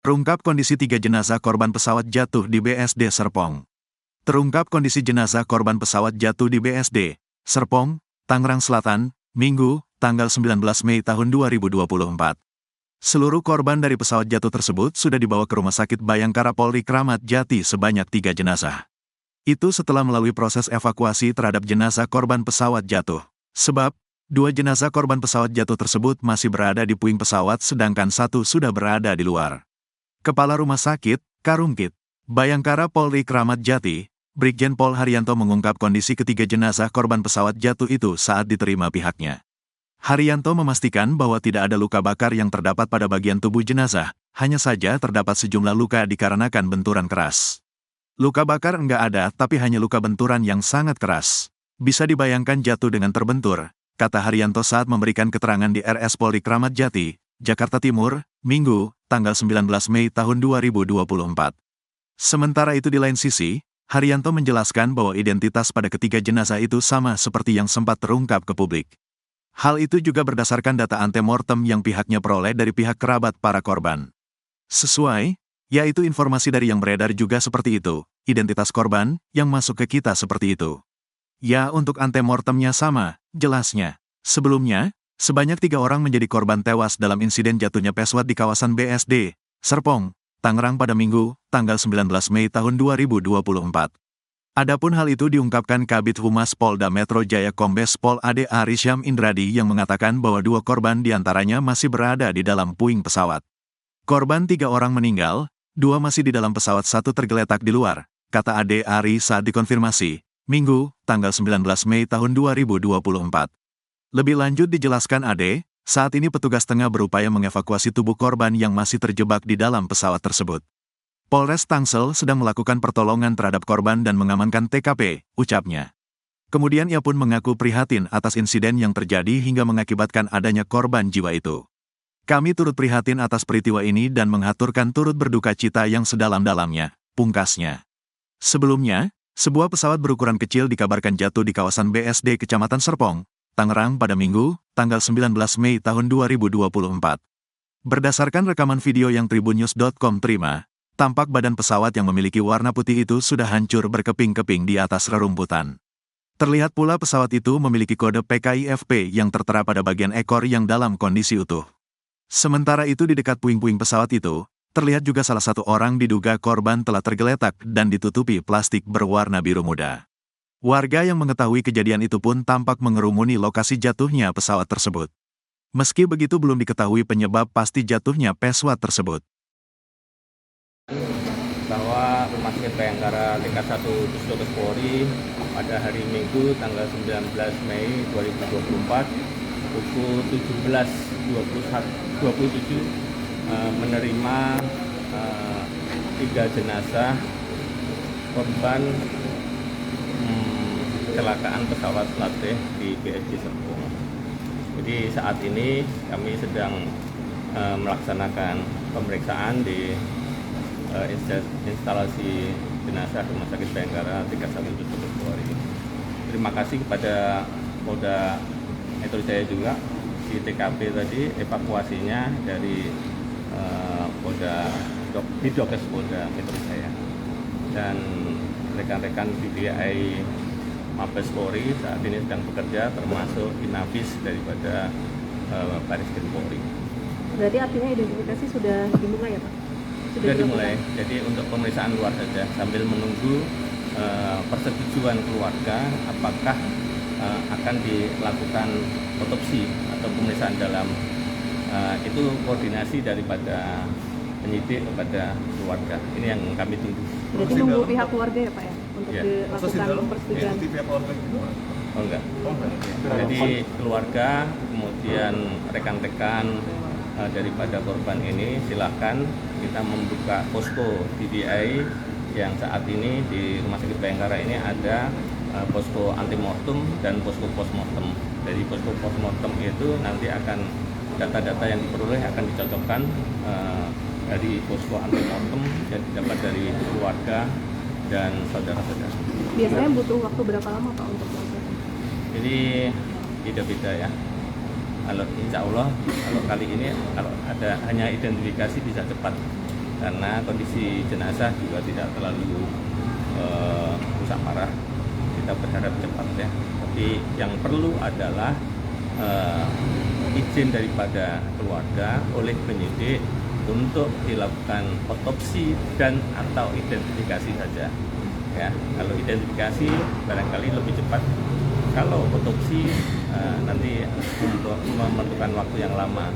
Terungkap kondisi 3 jenazah korban pesawat jatuh di BSD Serpong. Terungkap kondisi jenazah korban pesawat jatuh di BSD, Serpong, Tangerang Selatan, Minggu, tanggal 19 Mei tahun 2024. Seluruh korban dari pesawat jatuh tersebut sudah dibawa ke Rumah Sakit Bayangkara Polri Kramat Jati sebanyak 3 jenazah. Itu setelah melalui proses evakuasi terhadap jenazah korban pesawat jatuh. Sebab, 2 jenazah korban pesawat jatuh tersebut masih berada di puing pesawat sedangkan 1 sudah berada di luar. Kepala Rumah Sakit, Karungkit, Bayangkara Polri Kramat Jati, Brigjen Pol Haryanto mengungkap kondisi ketiga jenazah korban pesawat jatuh itu saat diterima pihaknya. Haryanto memastikan bahwa tidak ada luka bakar yang terdapat pada bagian tubuh jenazah, hanya saja terdapat sejumlah luka dikarenakan benturan keras. Luka bakar enggak ada tapi hanya luka benturan yang sangat keras. Bisa dibayangkan jatuh dengan terbentur, kata Haryanto saat memberikan keterangan di RS Polri Kramat Jati, Jakarta Timur, Minggu, tanggal 19 Mei tahun 2024. Sementara itu di lain sisi, Haryanto menjelaskan bahwa identitas pada ketiga jenazah itu sama seperti yang sempat terungkap ke publik. Hal itu juga berdasarkan data antemortem yang pihaknya peroleh dari pihak kerabat para korban. Sesuai, yaitu informasi dari yang beredar juga seperti itu, identitas korban yang masuk ke kita seperti itu. Ya, untuk antemortemnya sama, jelasnya. Sebelumnya, sebanyak 3 orang menjadi korban tewas dalam insiden jatuhnya pesawat di kawasan BSD, Serpong, Tangerang pada Minggu, tanggal 19 Mei tahun 2024. Adapun hal itu diungkapkan Kabid Humas Polda Metro Jaya Kombes Pol Ade Arisyam Indradi yang mengatakan bahwa 2 korban diantaranya masih berada di dalam puing pesawat. Korban 3 orang meninggal, 2 masih di dalam pesawat, 1 tergeletak di luar, kata Ade Ari saat dikonfirmasi, Minggu, tanggal 19 Mei tahun 2024. Lebih lanjut dijelaskan Ade, saat ini petugas tengah berupaya mengevakuasi tubuh korban yang masih terjebak di dalam pesawat tersebut. Polres Tangsel sedang melakukan pertolongan terhadap korban dan mengamankan TKP, ucapnya. Kemudian ia pun mengaku prihatin atas insiden yang terjadi hingga mengakibatkan adanya korban jiwa itu. Kami turut prihatin atas peristiwa ini dan mengaturkan turut berduka cita yang sedalam-dalamnya, pungkasnya. Sebelumnya, sebuah pesawat berukuran kecil dikabarkan jatuh di kawasan BSD Kecamatan Serpong, Tangerang pada Minggu, tanggal 19 Mei tahun 2024. Berdasarkan rekaman video yang tribunnews.com terima, tampak badan pesawat yang memiliki warna putih itu sudah hancur berkeping-keping di atas rerumputan. Terlihat pula pesawat itu memiliki kode PKIFP yang tertera pada bagian ekor yang dalam kondisi utuh. Sementara itu di dekat puing-puing pesawat itu, terlihat juga salah satu orang diduga korban telah tergeletak dan ditutupi plastik berwarna biru muda. Warga yang mengetahui kejadian itu pun tampak mengerumuni lokasi jatuhnya pesawat tersebut. Meski begitu belum diketahui penyebab pasti jatuhnya pesawat tersebut. Bahwa Rumah Sakit Bayangkara tingkat 1 Puskesmas Polri pada hari Minggu tanggal 19 Mei 2024 pukul 17.27 menerima 3 jenazah korban kecelakaan pesawat latih di BSD Serpong. Jadi saat ini kami sedang melaksanakan pemeriksaan di instalasi jenazah Rumah Sakit Bayangkara tingkat 1 Puskesmas Polri. Terima kasih kepada Polda Metro Jaya juga di TKP tadi evakuasinya dari Dokes Polda Metro Jaya dan rekan-rekan BDI Mabes Polri saat ini sedang bekerja termasuk Inafis daripada Baris Krim Polri. Berarti artinya identifikasi sudah dimulai ya Pak? Sudah dimulai, jadi untuk pemeriksaan luar saja sambil menunggu persetujuan keluarga apakah akan dilakukan otopsi atau pemeriksaan dalam. Itu koordinasi daripada penyidik kepada keluarga. Ini yang kami tunggu. Berarti nunggu pihak keluarga ya Pak ya? Untuk dilakukan persetujuan? Oh enggak. Jadi keluarga, kemudian rekan-rekan daripada korban ini silakan kita membuka posko DBI yang saat ini di Rumah Sakit Bayangkara ini ada posko antemortem dan posko postmortem. Dari posko postmortem itu nanti akan data-data yang diperoleh akan dicocokkan dari posko antemortem yang didapat dari keluarga dan saudara-saudara. Biasanya butuh waktu berapa lama Pak untuk proses? Jadi beda-beda ya. Kalau insya Allah kalau kali ini kalau ada hanya identifikasi bisa cepat. karena kondisi jenazah juga tidak terlalu rusak parah. Kita berharap cepat ya. Tapi yang perlu adalah izin daripada keluarga oleh penyidik untuk dilakukan otopsi dan atau identifikasi saja. Ya, kalau identifikasi barangkali lebih cepat. Kalau otopsi nanti memerlukan waktu yang lama.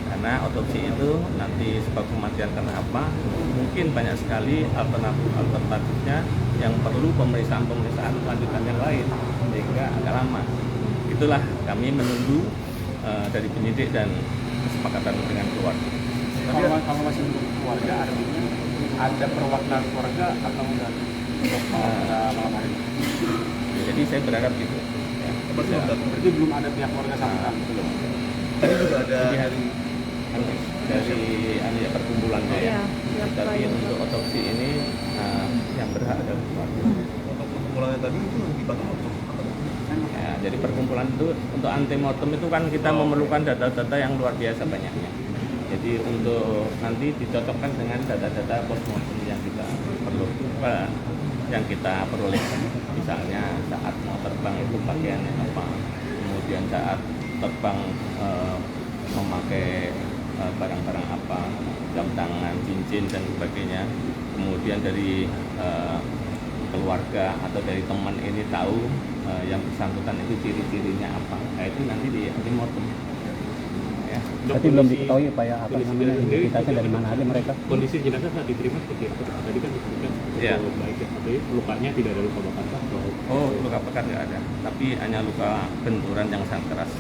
Karena otopsi itu nanti sebab kematian karena apa? Mungkin banyak sekali alternatifnya yang perlu pemeriksaan lanjutan yang lain, sehingga agak lama. Itulah kami menunggu dari penyidik dan kesepakatan dengan keluarga. Kalau masih menunggu keluarga, artinya ada perwakilan keluarga atau enggak untuk malam hari ini? Jadi saya berharap gitu. Ya, berarti belum ada pihak keluarga sampai belum. Tadi juga ada dari perkumpulannya ya. Tapi untuk otopsi ini yang berhak adalah keluarga. untuk perkumpulannya tadi itu dibantu untuk Ya, jadi perkumpulan itu untuk antemortem itu kan kita memerlukan data-data yang luar biasa banyaknya. Jadi untuk nanti dicocokkan dengan data-data postmortem yang kita perlu, yang kita peroleh. Misalnya saat mau terbang itu pakaiannya apa, kemudian saat terbang memakai barang-barang apa, jam tangan, cincin dan sebagainya. Kemudian dari keluarga atau dari teman ini tahu yang bersangkutan itu ciri-cirinya apa. Nah itu nanti di antemortem. Ya. Berarti belum diketahui Pak ya apa namanya identitasnya dari mana aja mereka? Kondisi jenazah saat diterima seperti apa? Tadi kan disebutkan Ya. baik ya, tapi lukanya tidak ada luka bakar atau Oh, luka bakar nggak ada, tapi hanya luka benturan yang sangat keras.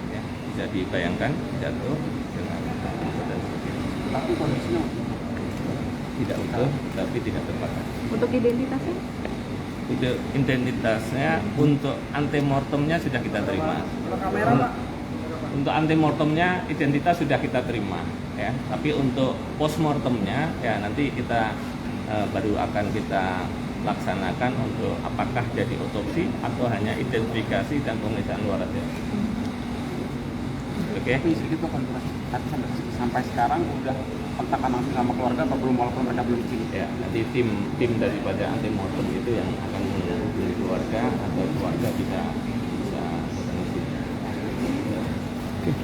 Ya, bisa dibayangkan jatuh dengan benturan dan sebagainya. tapi kondisinya Tidak utuh, tapi tidak terbakar. Untuk identitasnya? Untuk identitasnya, untuk antemortemnya sudah kita terima. Untuk antemortemnya identitas sudah kita terima, ya. Tapi untuk postmortemnya, ya nanti kita baru akan kita laksanakan untuk apakah jadi otopsi atau hanya identifikasi dan pemeriksaan luar saja. Oke. tapi sedikit Pak konfirmasi. Tapi sampai sekarang udah kontakan langsung sama keluarga apa belum, walaupun mereka belum izin? Ya, nanti tim daripada antemortem itu yang akan menghubungi keluarga atau keluarga bisa berkoordinasi.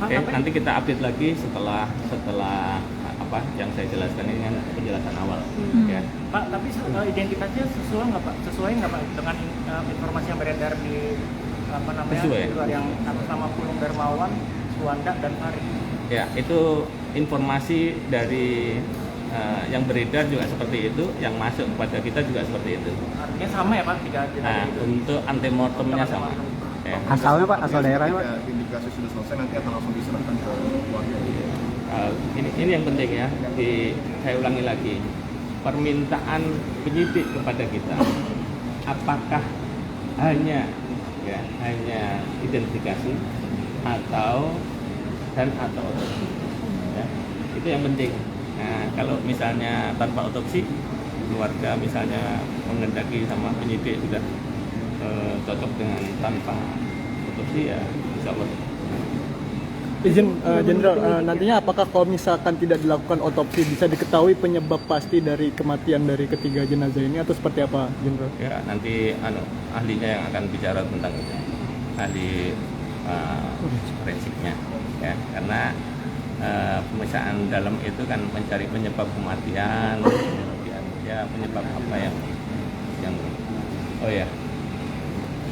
Oke, nanti kita update lagi setelah apa yang saya jelaskan ini kan penjelasan awal. Ya. Pak, tapi identitasnya sesuai nggak Pak? Sesuai nggak Pak dengan informasi yang beredar di apa namanya Sesuai. di luar yang atas nama Pulung Darmawan, Suwanda dan Farid? Ya, itu informasi dari yang beredar juga seperti itu, yang masuk kepada kita juga seperti itu. Artinya sama ya Pak? Tidak Nah, untuk antemortemnya sama. Ya. Asalnya Pak, asal daerahnya Pak? ketika indikasi sudah selesai nanti akan langsung diserahkan ke keluarga. Ini yang penting ya, saya ulangi lagi, permintaan penyidik kepada kita, apakah hanya identifikasi atau otopsi, ya, itu yang penting. Nah, kalau misalnya tanpa otopsi, keluarga misalnya mengendaki sama penyidik sudah cocok dengan tanpa otopsi, ya insya Allah. Izin Jenderal, nantinya apakah kalau misalkan tidak dilakukan otopsi bisa diketahui penyebab pasti dari kematian dari ketiga jenazah ini atau seperti apa, Jenderal? Ya, nanti ahlinya yang akan bicara tentang itu, ahli forensiknya, ya, karena pemeriksaan dalam itu kan mencari penyebab kematian, kemudian ya penyebab apa yang oh ya.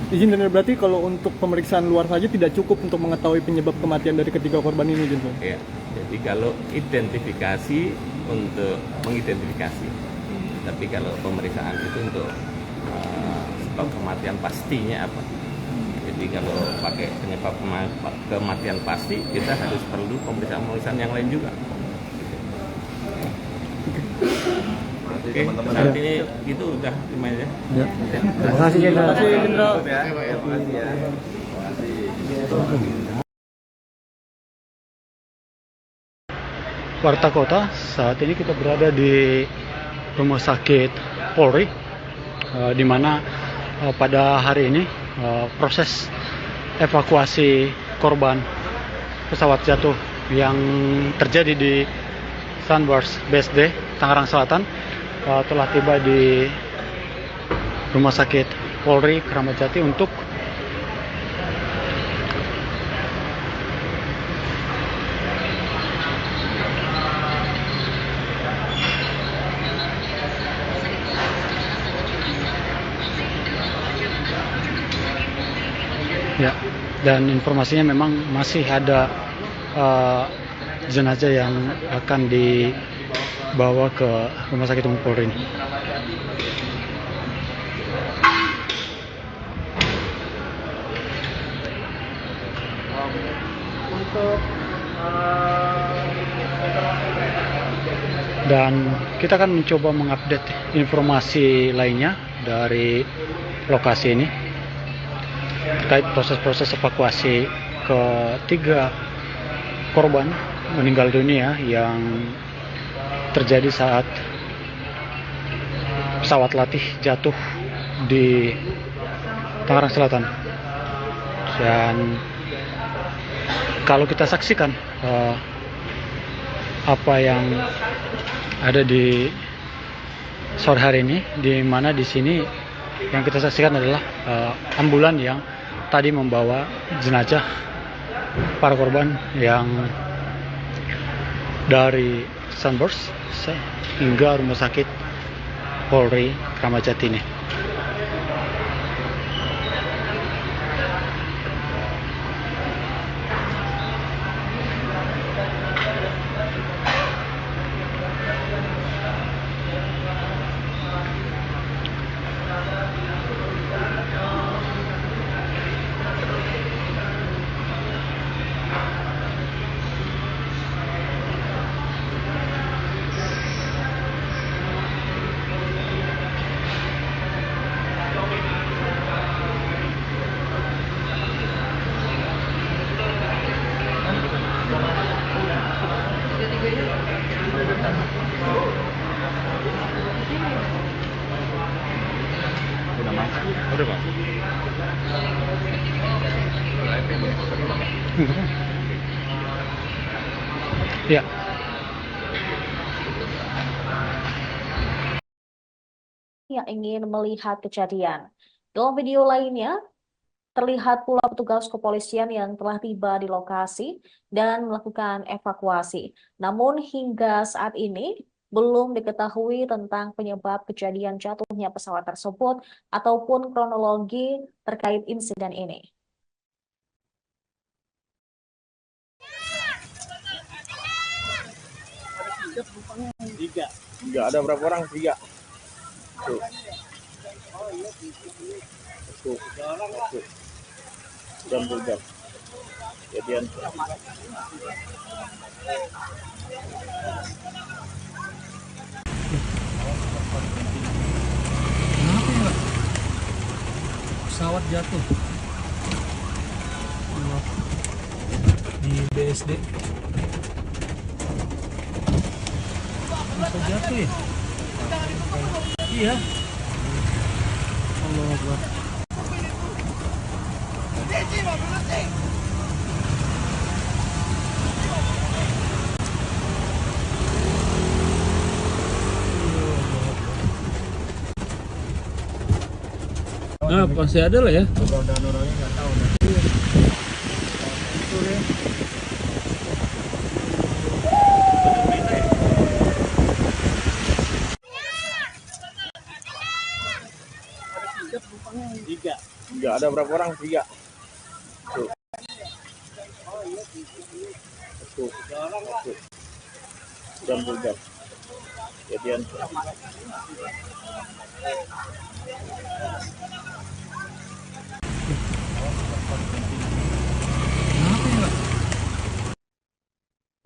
Izin Jenderal, berarti kalau untuk pemeriksaan luar saja tidak cukup untuk mengetahui penyebab kematian dari ketiga korban ini, Jenderal? Ya, jadi kalau identifikasi untuk mengidentifikasi, tapi kalau pemeriksaan itu untuk sebab kematian pastinya apa. Jadi kalau pakai penyebab kematian pasti, kita harus perlu pemeriksaan yang lain juga. Oke, saat ini itu udah lumayan ya. Terima kasih Jenderal. Warta Kota, saat ini kita berada di Rumah Sakit Polri, di mana pada hari ini proses evakuasi korban pesawat jatuh yang terjadi di Sunburst BSD Tangerang Selatan telah tiba di Rumah Sakit Polri Kramat Jati untuk ya, dan informasinya memang masih ada jenazah yang akan dibawa ke Rumah Sakit Umum Polri ini. Dan kita akan mencoba mengupdate informasi lainnya dari lokasi ini terkait proses-proses evakuasi ketiga korban meninggal dunia yang terjadi saat pesawat latih jatuh di Tangerang Selatan. Dan kalau kita saksikan apa yang ada di sore hari ini, di mana di sini yang kita saksikan adalah ambulan yang tadi membawa jenazah para korban yang dari Sunburst hingga Rumah Sakit Polri Kramat Jati ini. Udah Pak. Ya. Yang ingin melihat kejadian. Dalam video lainnya, terlihat pula petugas kepolisian yang telah tiba di lokasi dan melakukan evakuasi. Namun hingga saat ini belum diketahui tentang penyebab kejadian jatuhnya pesawat tersebut ataupun kronologi terkait insiden ini. Tiga, ada berapa orang? Tiga. Tuh. Tuh. Tuh. Jam 2 jam. Jadian. Pesawat jatuh di BSD. Bisa jatuh ya? Iya. Allah Akbar. Nah, pasti ada lah ya. Mudah-mudahan orangnya nggak tahu. Tiga, ada berapa orang? Tiga. Tuh. Tuh. Tuh. Jam 2 jam. Jadian.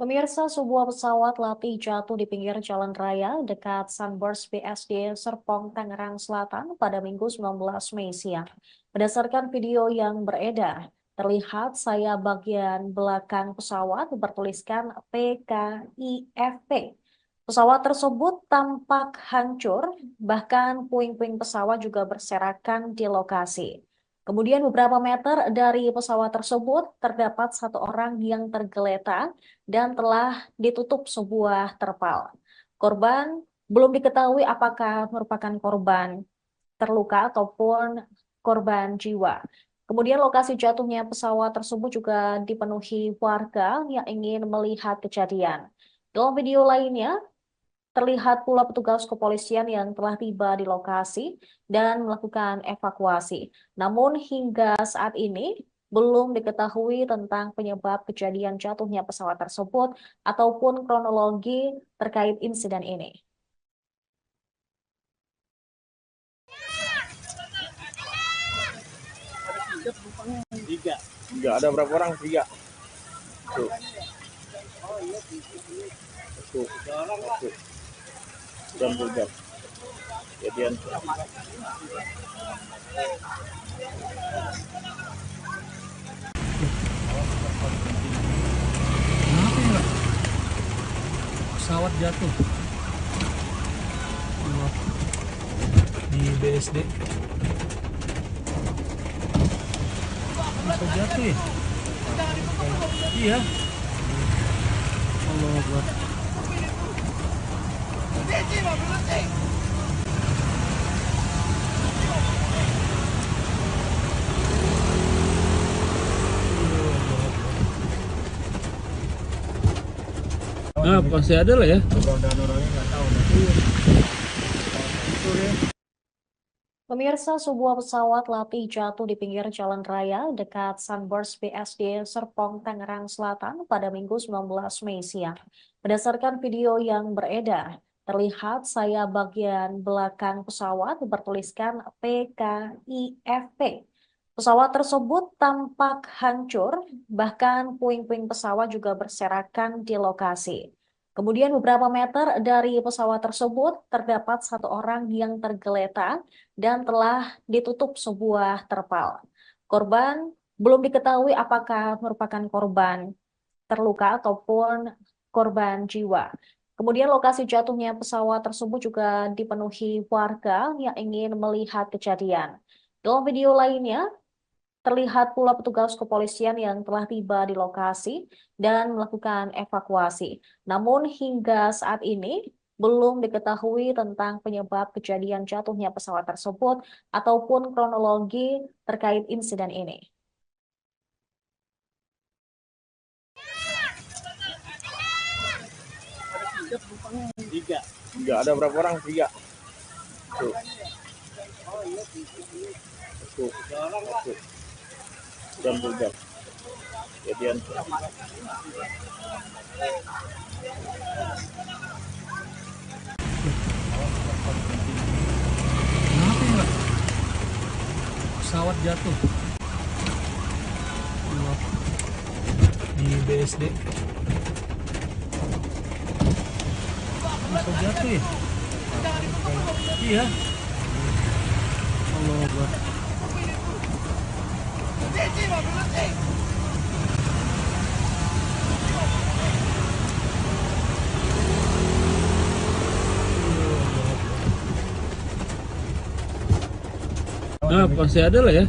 Pemirsa, sebuah pesawat latih jatuh di pinggir jalan raya dekat Sunburst BSD Serpong, Tangerang Selatan pada Minggu 19 Mei siang. Berdasarkan video yang beredar, terlihat sayap bagian belakang pesawat bertuliskan PKIFP. Pesawat tersebut tampak hancur, bahkan puing-puing pesawat juga berserakan di lokasi. Kemudian beberapa meter dari pesawat tersebut terdapat satu orang yang tergeletak dan telah ditutup sebuah terpal. Korban belum diketahui apakah merupakan korban terluka ataupun korban jiwa. Kemudian lokasi jatuhnya pesawat tersebut juga dipenuhi warga yang ingin melihat kejadian. Dalam video lainnya, terlihat pula petugas kepolisian yang telah tiba di lokasi dan melakukan evakuasi. Namun hingga saat ini belum diketahui tentang penyebab kejadian jatuhnya pesawat tersebut ataupun kronologi terkait insiden ini. Tiga, ada berapa orang? Tiga. Tuh. Tuh. Tuh. Jam. Kejadian. Kenapa ya? Pesawat jatuh di BSD. Bisa jatuh ya? Iya. Allah Akbar. Pasti ada lah ya. Pemirsa, sebuah pesawat latih jatuh di pinggir jalan raya dekat Sunburst BSD Serpong, Tangerang Selatan pada Minggu 19 Mei siang. Berdasarkan video yang beredar, terlihat sayap bagian belakang pesawat bertuliskan PKIFP. Pesawat tersebut tampak hancur, bahkan puing-puing pesawat juga berserakan di lokasi. Kemudian beberapa meter dari pesawat tersebut terdapat satu orang yang tergeletak dan telah ditutup sebuah terpal. Korban belum diketahui apakah merupakan korban terluka ataupun korban jiwa. Kemudian lokasi jatuhnya pesawat tersebut juga dipenuhi warga yang ingin melihat kejadian. Dalam video lainnya, terlihat pula petugas kepolisian yang telah tiba di lokasi dan melakukan evakuasi. Namun hingga saat ini belum diketahui tentang penyebab kejadian jatuhnya pesawat tersebut ataupun kronologi terkait insiden ini. Tiga, ada berapa orang? Tiga. Tuh. Tuh. Tuh. Jam. Kejadian. Kenapa ya? Pesawat jatuh di BSD. Bisa jatuh ya? Iya. Allah Akbar. Pasti ada lah ya.